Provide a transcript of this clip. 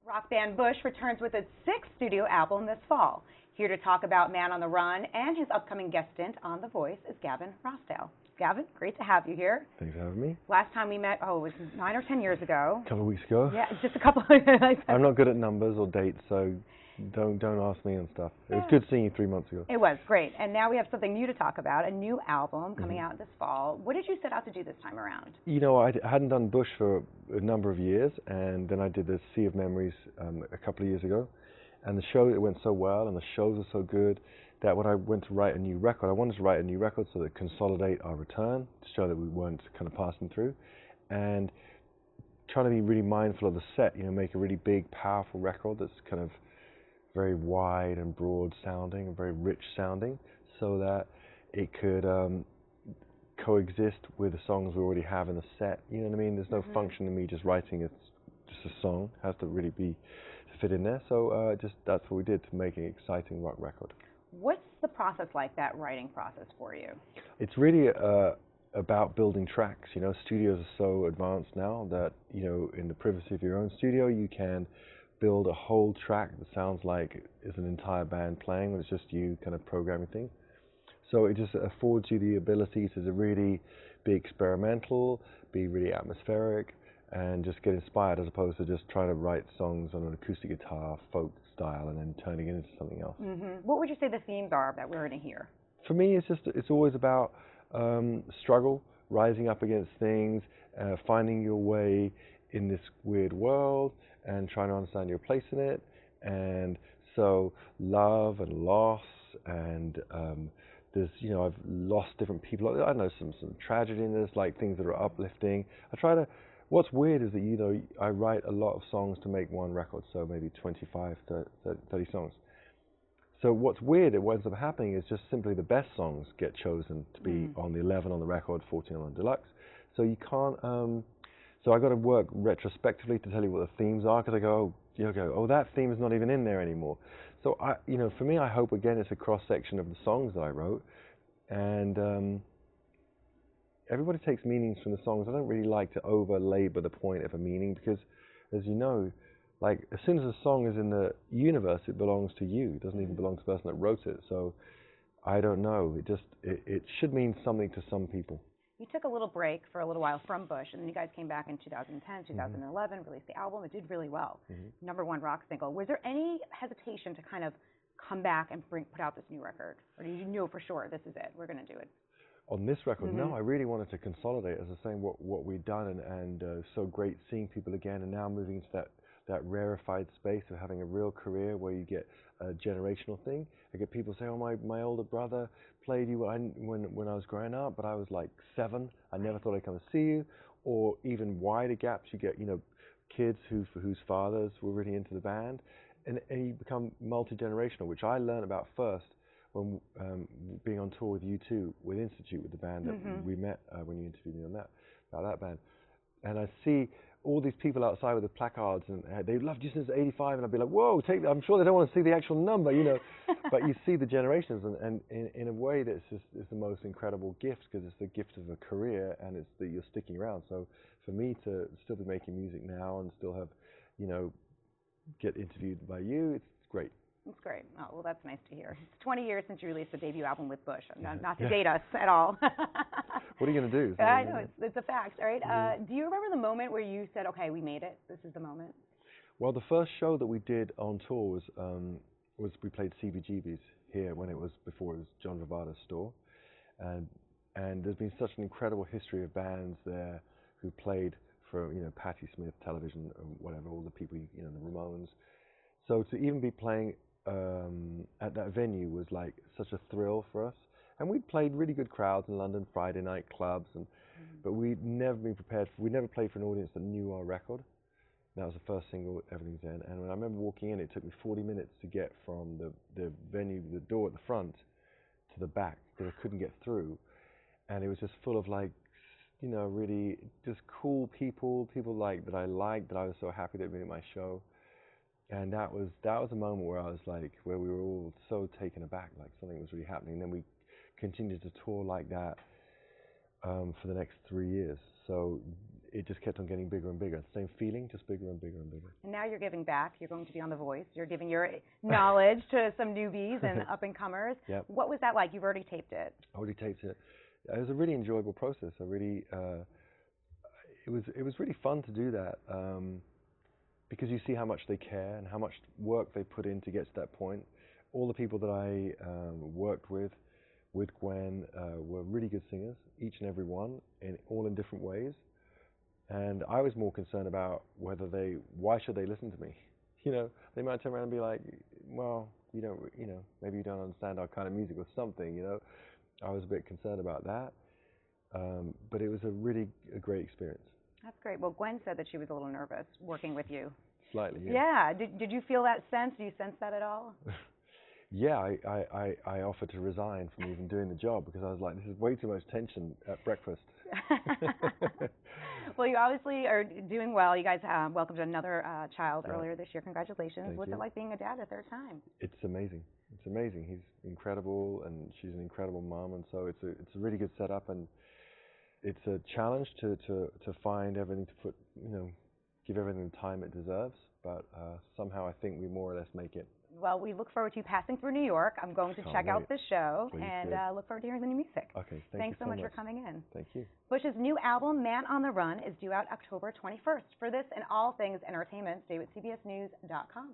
Rock band Bush returns with its sixth studio album this fall. Here to talk about Man on the Run and his upcoming guest stint on The Voice is Gavin Rossdale. Gavin, great to have you here. Thanks for having me. Last time we met, it was 9 or 10 years ago. A couple of weeks ago. Yeah, just a couple. I'm not good at numbers or dates, so don't ask me on stuff. It was good seeing you 3 months ago. It was great, and now we have something new to talk about, a new album coming out this fall. What did you set out to do this time around? You know, I hadn't done Bush for a number of years, and then I did the Sea of Memories a couple of years ago, and the show, it went so well, and the shows were so good, that when I went to write a new record, I wanted to write a new record so that consolidate our return, to show that we weren't kind of passing through, and trying to be really mindful of the set, you know, make a really big, powerful record that's kind of very wide and broad sounding and very rich sounding, so that it could coexist with the songs we already have in the set. You know what I mean? There's no function in me just writing just a song. It has to really be to fit in there. So just that's what we did to make an exciting rock record. What's the process like, that writing process for you? It's really about building tracks. You know, studios are so advanced now that, you know, in the privacy of your own studio, you can build a whole track that sounds like it's an entire band playing when it's just you kind of programming things. So it just affords you the ability to really be experimental, be really atmospheric, and just get inspired, as opposed to just trying to write songs on an acoustic guitar, folk style, and then turning it into something else. What would you say the themes are that we're going to hear? For me, it's always about struggle, rising up against things, finding your way in this weird world, and trying to understand your place in it. And so love and loss, and there's, you know, I've lost different people. I know some tragedy in this, like things that are uplifting. What's weird is that, you know, I write a lot of songs to make one record, so maybe 25 to 30 songs. So what's weird, what ends up happening is just simply the best songs get chosen to be on the 11 on the record, 14 on the deluxe. So you can't, so I got to work retrospectively to tell you what the themes are, because I go, oh, that theme is not even in there anymore. So you know, for me, I hope again it's a cross section of the songs that I wrote, and everybody takes meanings from the songs. I don't really like to over-labor the point of a meaning, because, as you know, like, as soon as a song is in the universe, it belongs to you. It doesn't even belong to the person that wrote it. So I don't know. It should mean something to some people. You took a little break for a little while from Bush, and then you guys came back in 2010, 2011, released the album. It did really well. #1 rock single. Was there any hesitation to kind of come back and put out this new record? Or did you know for sure, this is it, we're going to do it? On this record, no, I really wanted to consolidate, as I say, what we'd done, and so great seeing people again, and now moving into that rarefied space of having a real career where you get a generational thing. I get people say, oh, my older brother played you when I was growing up, but I was like 7. I never thought I'd come to see you. Or even wider gaps, you get, you know, kids whose fathers were really into the band, and you become multi-generational, which I learned about first when being on tour with U2, with Institute, with the band that we met when you interviewed me on about that band. And I see all these people outside with the placards, and they loved you since '85, and I'd be like, whoa, I'm sure they don't want to see the actual number, you know. But you see the generations, and in a way that's just is the most incredible gift, because it's the gift of a career, and it's that you're sticking around. So for me to still be making music now and still have, you know, get interviewed by you, it's great. That's great. Oh, well, that's nice to hear. It's 20 years since you released the debut album with Bush. Not to date us at all. What are you going to do? I know, it's a fact, all right? Do you remember the moment where you said, okay, we made it, this is the moment? Well, the first show that we did on tour was we played CBGB's here before it was John Vivada's store. And there's been such an incredible history of bands there who played for, you know, Patti Smith, Television, or whatever, all the people, you know, the Ramones. So to even be playing at that venue was like such a thrill for us. And we'd played really good crowds in London, Friday night clubs, but we'd never been prepared. We never played for an audience that knew our record. That was the first single, Everything's In. And when I remember walking in, it took me 40 minutes to get from the venue, the door at the front, to the back, because I couldn't get through. And it was just full of, like, you know, really just cool people like that I liked, that I was so happy they'd been at my show. And that was a moment where I was like, where we were all so taken aback, like something was really happening. And then we continued to tour like that for the next 3 years. So it just kept on getting bigger and bigger. Same feeling, just bigger and bigger and bigger. And now you're giving back. You're going to be on The Voice. You're giving your knowledge to some newbies and up-and-comers. Yep. What was that like? You've already taped it. I already taped it. It was a really enjoyable process. I really, it was really fun to do that because you see how much they care and how much work they put in to get to that point. All the people that I worked with Gwen, were really good singers, each and every one, all in different ways. And I was more concerned about why should they listen to me? You know, they might turn around and be like, well, maybe you don't understand our kind of music or something, you know. I was a bit concerned about that. But it was a great experience. That's great. Well, Gwen said that she was a little nervous working with you. Slightly, yeah. Yeah. Did you feel that sense? Do you sense that at all? Yeah, I offered to resign from even doing the job because I was like, this is way too much tension at breakfast. Well, you obviously are doing well. You guys welcomed another child earlier this year. Congratulations. Thank What's you. it like being a dad a third time? It's amazing. It's amazing. He's incredible, and she's an incredible mom, and so it's a really good setup, and it's a challenge to find everything to put, give everything the time it deserves, but somehow I think we more or less make it. Well, we look forward to you passing through New York. I'm going to check out the show. Please and do. look forward to hearing the new music. Okay, Thanks so much much for coming in. Thank you. Bush's new album, Man on the Run, is due out October 21st. For this and all things entertainment, stay with CBSNews.com.